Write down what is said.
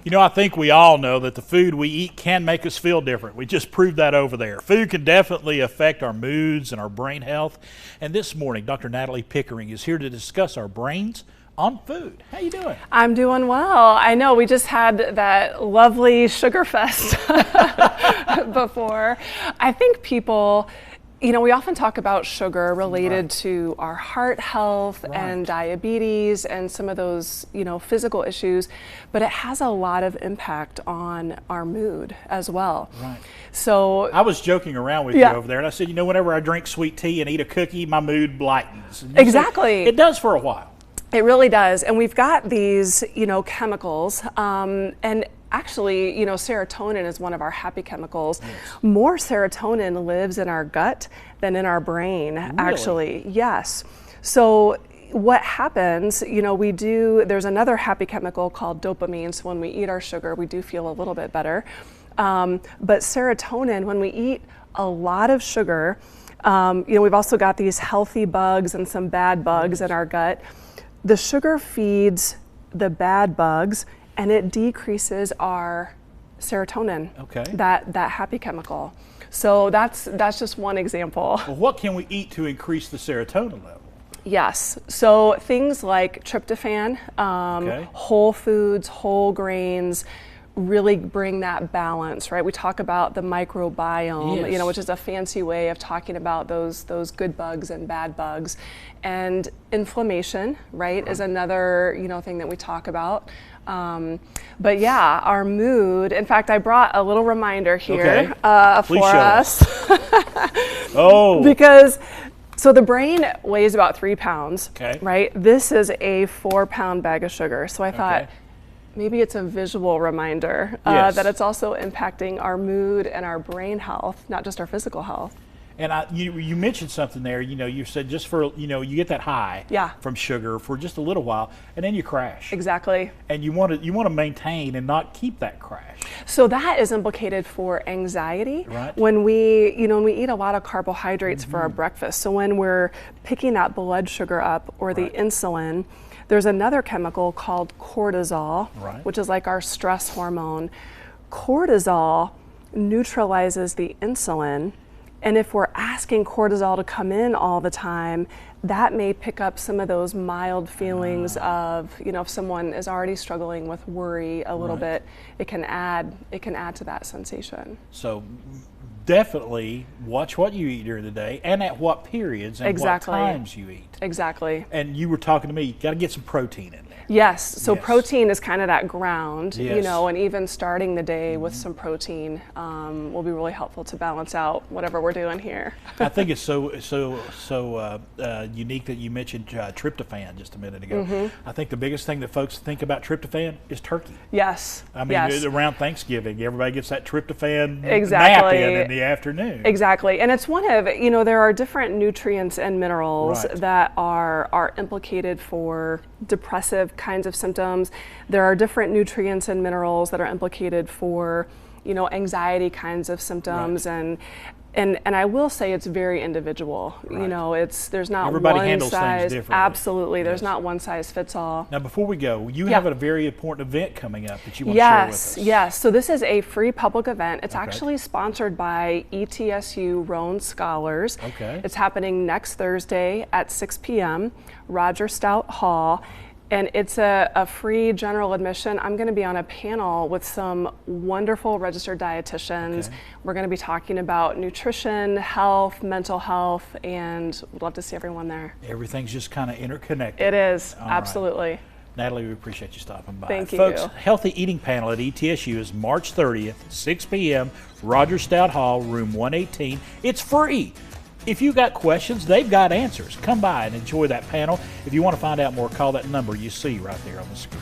You know, I think we all know that the food we eat can make us feel different. We just proved that over there. Food can definitely affect our moods and our brain health. And this morning, Dr. Natalie Pickering is here to discuss our brains on food. How you doing? I'm doing well. I know we just had that lovely sugar fest before. I think people, you know, we often talk about sugar related to our heart health and diabetes and some of those, you know, physical issues, but it has a lot of impact on our mood as well. Right. So I was joking around with you over there, and I said, you know, whenever I drink sweet tea and eat a cookie, my mood lightens. Exactly. It does for a while. It really does. And we've got these, you know, chemicals, and actually, you know, serotonin is one of our happy chemicals. Yes. More serotonin lives in our gut than in our brain, actually. Yes. So what happens, you know, there's another happy chemical called dopamine. So when we eat our sugar, we do feel a little bit better. But serotonin, when we eat a lot of sugar, you know, we've also got these healthy bugs and some bad bugs in our gut. The sugar feeds the bad bugs and it decreases our serotonin, that happy chemical. So that's just one example. Well, what can we eat to increase the serotonin level? Yes, so things like tryptophan, whole foods, whole grains, really bring that balance, right? We talk about the microbiome, you know, which is a fancy way of talking about those good bugs and bad bugs. And inflammation, right, is another, you know, thing that we talk about. But yeah, our mood. In fact, I brought a little reminder here for us. Because so the brain weighs about 3 pounds, right? This is a 4-pound bag of sugar. So I thought, maybe it's a visual reminder that it's also impacting our mood and our brain health, not just our physical health. And you mentioned something there, you know, you said just for, you know, you get that high from sugar for just a little while and then you crash. Exactly. And you want to maintain and not keep that crash. So that is implicated for anxiety when we eat a lot of carbohydrates for our breakfast. So when we're picking that blood sugar up or the insulin, there's another chemical called cortisol, which is like our stress hormone. Cortisol neutralizes the insulin, and if we're asking cortisol to come in all the time, that may pick up some of those mild feelings of, you know, if someone is already struggling with worry a little bit, it can add to that sensation. So definitely watch what you eat during the day and at what periods and what times you eat. Exactly. And you were talking to me, you got to get some protein in there. Yes, so protein is kind of that ground, you know, and even starting the day with some protein will be really helpful to balance out whatever we're doing here. I think it's so unique that you mentioned tryptophan just a minute ago. I think the biggest thing that folks think about tryptophan is turkey. Yes. I mean, around Thanksgiving, everybody gets that tryptophan nap Exactly. in the afternoon. Exactly, and it's one of, you know, there are different nutrients and minerals that are implicated for depressive kinds of symptoms. There are different nutrients and minerals that are implicated for, you know, anxiety kinds of symptoms, and I will say it's very individual. You know, there's not everybody one handles size. things differently. Absolutely, there's not one size fits all. Now, before we go, you have a very important event coming up that you want to share with us. Yes. So this is a free public event. It's actually sponsored by ETSU Roan Scholars. It's happening next Thursday at 6 p.m. Roger Stout Hall. And it's a free general admission. I'm going to be on a panel with some wonderful registered dietitians. We're going to be talking about nutrition, health, mental health, and we'd love to see everyone there. Everything's just kind of interconnected. It is, absolutely. Natalie, we appreciate you stopping by. Thank you. Folks, Healthy Eating Panel at ETSU is March 30th, 6 p.m., Roger Stout Hall, room 118. It's free. If you got questions, they've got answers. Come by and enjoy that panel. If you want to find out more, call that number you see right there on the screen.